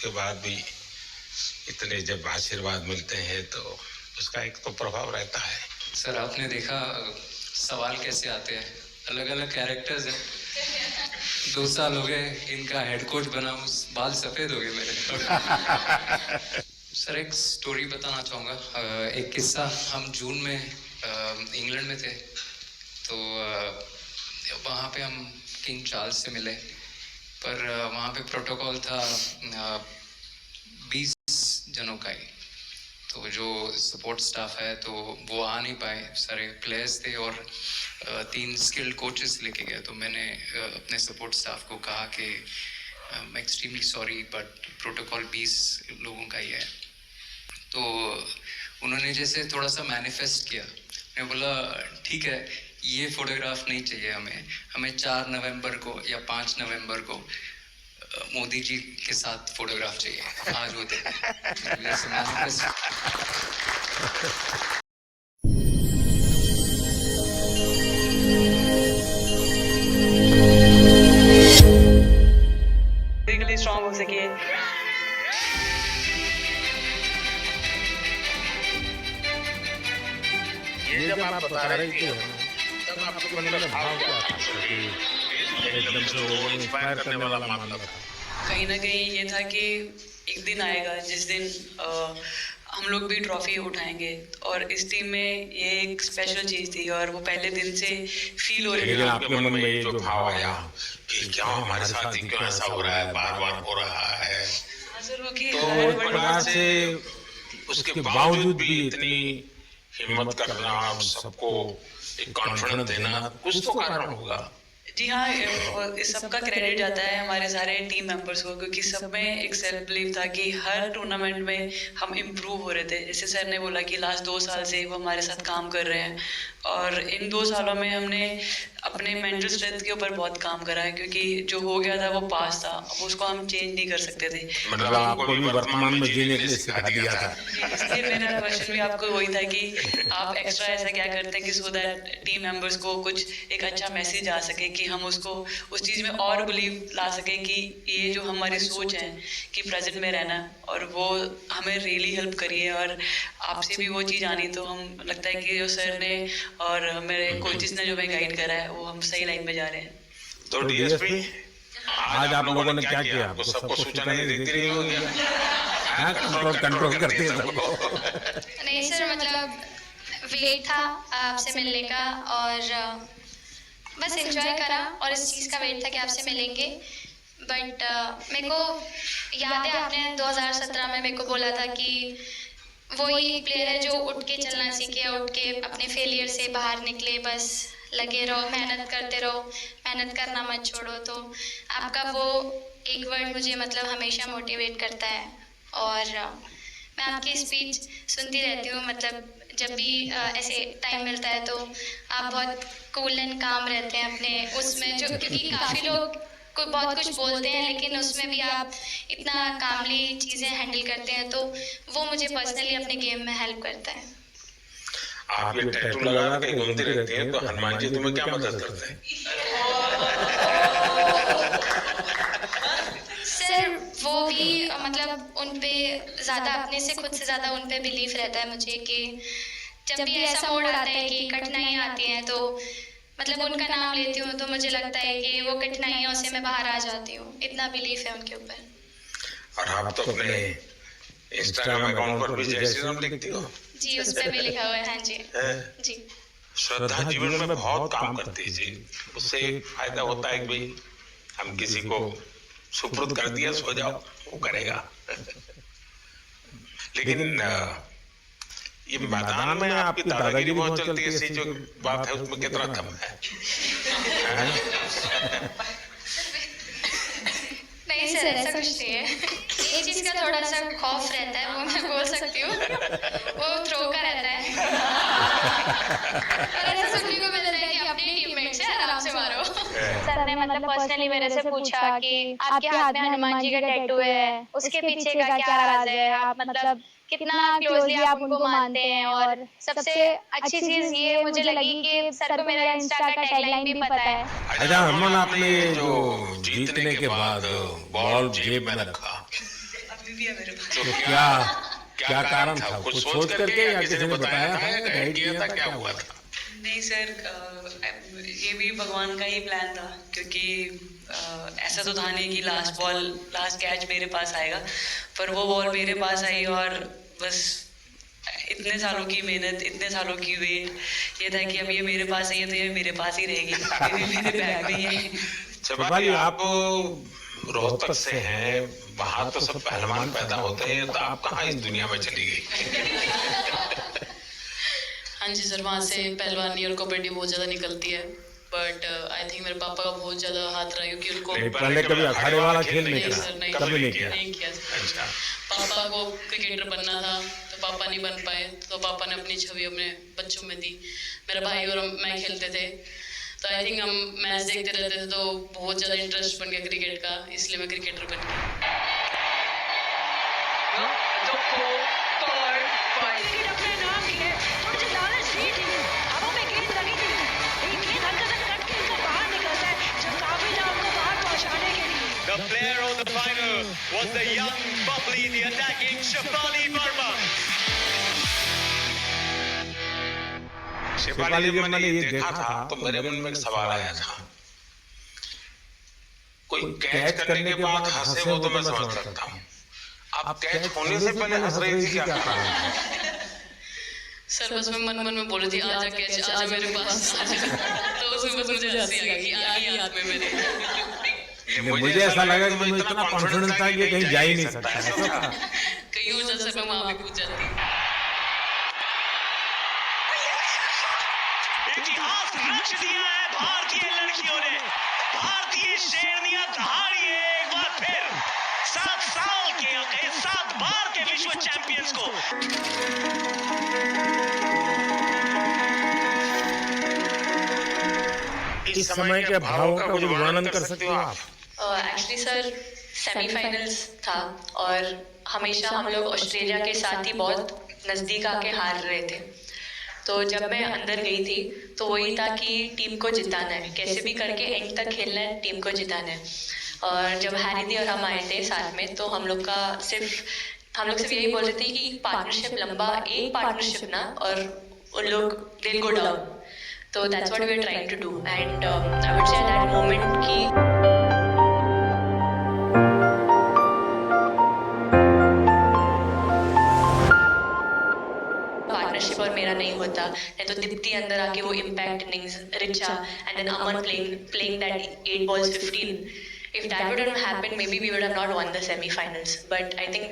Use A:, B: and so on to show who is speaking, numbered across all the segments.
A: उसके बाद भी इतने जब आशीर्वाद मिलते हैं तो उसका एक तो प्रभाव रहता है।
B: सर आपने देखा सवाल कैसे आते हैं, अलग अलग कैरेक्टर्स हैं। 2 साल हो गए इनका हेड कोच बना हूँ, बाल सफेद हो गए मेरे। सर एक स्टोरी बताना चाहूँगा। एक किस्सा, हम जून में इंग्लैंड में थे, तो वहाँ पे हम किंग चार्ल्स से मिले, पर वहाँ पे प्रोटोकॉल था 20 जनों का ही। तो जो सपोर्ट स्टाफ है तो वो आ नहीं पाए, सारे प्लेयर्स थे और 3 स्किल्ड कोचेस लेके गए। तो मैंने अपने सपोर्ट स्टाफ को कहा कि एक्सट्रीमली सॉरी बट प्रोटोकॉल 20 लोगों का ही है। तो उन्होंने जैसे थोड़ा सा मैनिफेस्ट किया, मैं बोला ठीक है, ये फोटोग्राफ नहीं चाहिए हमें 4 नवंबर को या 5 नवंबर को मोदी जी के साथ फोटोग्राफ चाहिए, आज वो दिन।
C: फिजिकली स्ट्रांग हो सके।
A: ये जब आप बता रहे थे तब आपके मन में भाव क्या था कि एकदम से वो इंस्पायर करने वाला मामला था?
C: कहीं ना कहीं ये था कि एक दिन आएगा जिस दिन हम लोग भी ट्रॉफी उठाएंगे, और इस टीम में ये एक स्पेशल चीज थी और वो पहले दिन से फील हो रही थी।
A: लेकिन आपके मन में ये जो भाव आया कि क्या हमारे साथ ही क्यों ऐसा हो रहा है, बार बार हो रहा है, तो एक प्रकार से उसके बावजूद भी इतनी हिम्मत करना, सबको एक कॉन्फिडेंस देना, कुछ तो कारण होगा।
C: जी हाँ, इस सबका क्रेडिट जाता है हमारे सारे टीम मेंबर्स को, क्योंकि सब में एक सेल्फ बिलीव था कि हर टूर्नामेंट में हम इम्प्रूव हो रहे थे। जैसे सर ने बोला कि लास्ट 2 साल से वो हमारे साथ काम कर रहे हैं, और इन 2 सालों में हमने अपने मेंटल स्ट्रेंथ के ऊपर बहुत काम करा है, क्योंकि जो हो गया था वो पास था, अब उसको हम चेंज नहीं कर सकते थे।
A: मतलब आपको भी वर्तमान में जीने के लिए सिखा दिया था।
C: इसलिए मेरा क्वेश्चन भी आपको वही था कि आप एक्स्ट्रा ऐसा क्या करते हैं कि सो दैट टीम मेंबर्स को कुछ एक अच्छा मैसेज आ सके, कि हम उसको उस चीज़ में और बिलीव ला सके कि ये जो हमारी सोच है कि प्रेजेंट में रहना, और वो हमें रियली हेल्प करी है। और आपसे भी वो चीज़ आनी, तो हम लगता है कि जो सर ने और मेरे कोचेस ने जो हमें गाइड करा है, वो हम सही लाइन में जा रहे हैं।
A: तो डीएसपी आज आप लोगों ने क्या किया? आपको सबको सूचना देती रही होगी, कंट्रोल करती है सबको।
D: नहीं सर, मतलब वेट था आपसे मिलने का, और बस एंजॉय करा, और इस चीज़ का वेट था कि आपसे मिलेंगे। बट मेरे को याद है आपने 2017 में मेरे को बोला था कि वो एक प्लेयर है जो उठ के चलना सीखे, उठ के अपने फेलियर से बाहर निकले, बस लगे रहो, मेहनत करते रहो, मेहनत करना मत छोड़ो। तो आपका वो एक वर्ड मुझे मतलब हमेशा मोटिवेट करता है, और मैं आपकी स्पीच सुनती रहती हूँ। मतलब जब भी ऐसे टाइम मिलता है तो आप बहुत कूल एंड काम रहते हैं अपने उसमें, जो क्योंकि काफ़ी लोग को बहुत कुछ बोलते हैं, लेकिन उसमें भी आप इतना कामली चीज़ें हैंडल करते हैं, तो वो मुझे पर्सनली अपने गेम में हेल्प करता है।
A: आप ये टैटू लगा के घूमती रहती हैं, तो हनुमान जी तुम्हें क्या मदद करते हैं?
D: सर वो भी मतलब उन पे ज़्यादा, अपने से खुद से ज़्यादा उन पे बिलीफ रहता है मुझे, कि जब भी ऐसा मोड़ आता है कि कठिनाइयाँ आती हैं, तो मतलब उनका नाम लेती हूँ तो मुझे लगता है कि वो कठिनाइयों से मैं बाहर आ जाती हूँ। इतना बिलीफ है उनके ऊपर।
A: और आप तो अपने इंस्टाग्राम अकाउंट पर भी जय श्री राम लिखती हो?
D: जी, उस पे भी लिखा हुआ है। हाँ जी जी।
A: श्रद्धा जीवन में बहुत काम करती है जी। उससे फायदा होता है कि भाई हम किसी को सुपुर्द कर दिया, सो जाओ, वो करेगा। लेकिन ये मैदान में आपकी दादागिरी बहुत चलती है, ऐसी जो बात है उसमें कितना दम है?
D: नहीं सर, ऐसा कुछ नहीं है। एक चीज़ का थोड़ा सा खौफ रहता है, वो मैं बोल सकती हूँ, वो थ्रो का रहता है। और ऐसा सुनने को मिल रहा है कि अपने टीममेट से आराम से मारो। सर ने मतलब पर्सनली मेरे से पूछा कि आपके हाथ में हनुमान जी का टैटू है, उसके पीछे का क्या राज है, आप मतलब कितना क्लोजली आप उनको मानते हैं। और सबसे अच्छी चीज़ ये मुझे लगी कि सर को मेरा इंस्टा का टैगलाइन भी पता है।
A: अच्छा हरमन, आपने जो जीतने के बाद बॉल जेब में रखा,
C: भी है मेरे पास।
A: तो क्या क्या कारण था? कुछ सोच करके या किसी ने बताया था, गाइड किया था, क्या हुआ था?
C: नहीं सर, ये भी भगवान का ही प्लान था, क्योंकि ऐसा तो था नहीं कि लास्ट कैच मेरे पास आएगा, पर वो बॉल मेरे पास आई और बस इतने सालों की मेहनत, इतने सालों की वेट, ये था कि अब ये मेरे पास आई है तो ये मेरे पास ही रहेगी, अभी मेरे बैग में ही है।
A: शेफाली, आप रोहतक से हैं, वहाँ तो सब पहलवान पैदा होते हैं, तो आप कहाँ इस दुनिया में चली गई?
E: हाँ जी सर, वहाँ से पहलवानी और कबड्डी बहुत ज़्यादा निकलती है, बट आई थिंक मेरे पापा का बहुत ज़्यादा हाथ रहा, क्योंकि उनको
A: पहले कभी अखाड़े वाला खेल नहीं
E: नहीं
A: करा?
E: सर,
A: कभी नहीं किया?
E: नहीं किया सर।
A: अच्छा।
E: पापा को क्रिकेटर बनना था तो पापा नहीं बन पाए, तो पापा ने अपनी छवि अपने बच्चों में दी। मेरा भाई और मैं खेलते थे, तो आई थिंक हम मैच देखते रहते थे, तो बहुत ज़्यादा इंटरेस्ट बन गया क्रिकेट का, इसलिए मैं क्रिकेटर बन गया।
F: The player of the final was the young, bubbly, the attacking Shefali Verma.
A: Shefali, जब मैंने ये देखा था तो मेरे मन में एक सवाल आया था, कोई कैच करने के बाद हंसे वो तो मैं समझ सकता हूँ, आप कैच होने से पहले हंस रही थी, क्या कारण था?
E: सर बस मैं मन में बोल रही थी, आजा कैच, आजा मेरे पास, आजा। तो उसमें बस मुझे हंसी आ गई कि आ गई हाथ में मेरे।
A: मुझे ऐसा लगा कि मुझे इतना कॉन्फिडेंस था कि कहीं जा ही नहीं सकता, ऐसा था।
E: कहीं हो जाता सर, मैं वहाँ पे कूद जाती।
F: इतिहास रच दिया है भारतीय लड़कियों ने, भारतीय शेरनियां दहाड़ी है एक बार फिर 7 साल के 7 बार के विश्व चैंपियंस को।
A: इस समय के भावों का कुछ वर्णन कर सकते हो आप?
C: एक्चुअली सर, सेमीफाइनल्स था और हमेशा हम लोग ऑस्ट्रेलिया के साथ ही बहुत नज़दीक आके हार रहे थे, तो जब मैं अंदर गई थी तो वही था कि टीम को जिताना है, कैसे भी करके एंड तक खेलना है, टीम को जिताना है। और जब हैरी दी और हम आए थे साथ में, तो हम लोग सिर्फ यही बोल रहे थे कि पार्टनरशिप लंबा, एक पार्टनरशिप ना, और उन लोग दिल गो डाउन, तो that's what we are trying to do. And I would say that moment की पार्टनरशिप और मेरा नहीं होता, नहीं तो दीप्ति अंदर आके वो impact innings, Richa and then Aman playing that 8 balls 15, if that would have happened maybe we would have not won the semi-finals, but I think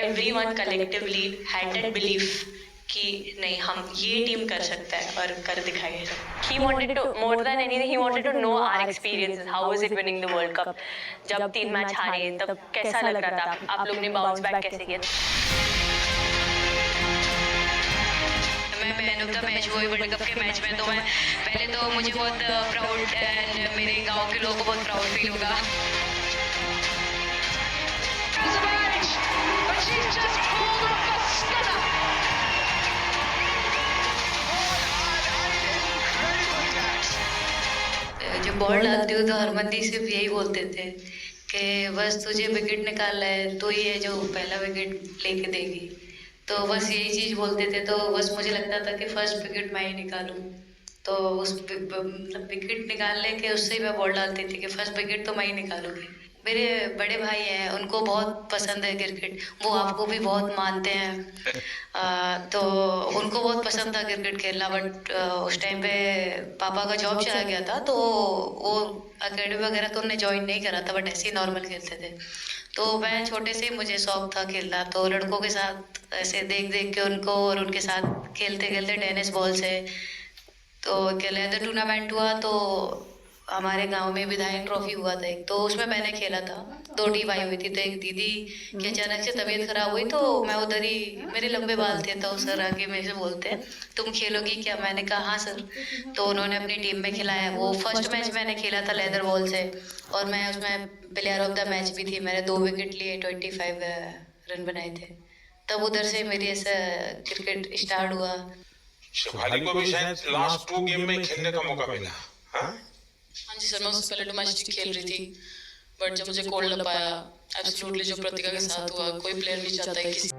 C: everyone collectively had that belief कि नहीं, हम ये टीम कर सकता है और कर दिखाएगा। He wanted to, more than anything, he wanted to know our experiences. How was it winning the World Cup? जब 3 मैच हारे तब कैसा लग रहा था, आप लोग ने बाउंस बैक कैसे किया? मैं मैन ऑफ द मैच हुई वर्ल्ड कप के मैच में, तो मैं पहले तो मुझे बहुत प्राउड एंड मेरे गांव के लोगों को बहुत प्राउड फील होगा। जब बॉल डालती हूँ तो हरमनदीप सिर्फ यही बोलते थे कि बस तुझे विकेट निकालना है, तो ये जो पहला विकेट लेके देगी, तो बस यही चीज़ बोलते थे। तो बस मुझे लगता था कि फर्स्ट विकेट मैं ही निकालूं, तो उस विकेट निकालने के उससे ही मैं बॉल डालती थी कि फर्स्ट विकेट तो मैं ही निकालूंगी। मेरे बड़े भाई हैं, उनको बहुत पसंद है क्रिकेट, वो आपको भी बहुत मानते हैं, तो उनको बहुत पसंद था क्रिकेट खेलना, बट उस टाइम पे पापा का जॉब चला गया था, तो वो अकेडमी वगैरह तो उन्हें ज्वाइन नहीं करा था, बट ऐसे ही नॉर्मल खेलते थे। तो मैं छोटे से मुझे शौक था खेलना, तो लड़कों के साथ ऐसे देख देख के उनको और उनके साथ खेलते खेलते टेनिस बॉल से, तो लेदर टूर्नामेंट हुआ, तो हमारे गांव में विधायक ट्रॉफी हुआ था एक, तो उसमें मैंने खेला था। 2 टीम आई हुई थी, तो एक दीदी की अचानक से तबीयत खराब हुई, तो मैं उधर ही, मेरे लंबे बाल थे, तो सर आके मेरे से बोलते हैं तुम खेलोगी क्या? मैंने कहा हाँ सर। तो उन्होंने अपनी टीम में खिलाया। वो फर्स्ट मैच मैंने खेला था लेदर बॉल से, और मैं उसमें प्लेयर ऑफ द मैच भी थी। मैंने 2 विकेट लिए, 25 रन बनाए थे। तब उधर से मेरी ऐसा क्रिकेट स्टार्ट हुआ।
A: शेफाली को भी शायद लास्ट 2 गेम में खेलने का मौका मिला। हाँ
E: हाँ जी सर, मैं उससे पहले डोमेस्टिक खेल रही थी, बट जब मुझे कोल्ड अप आया, एब्सोल्युटली जो प्रतिका के साथ हुआ, कोई प्लेयर नहीं चाहता है किसी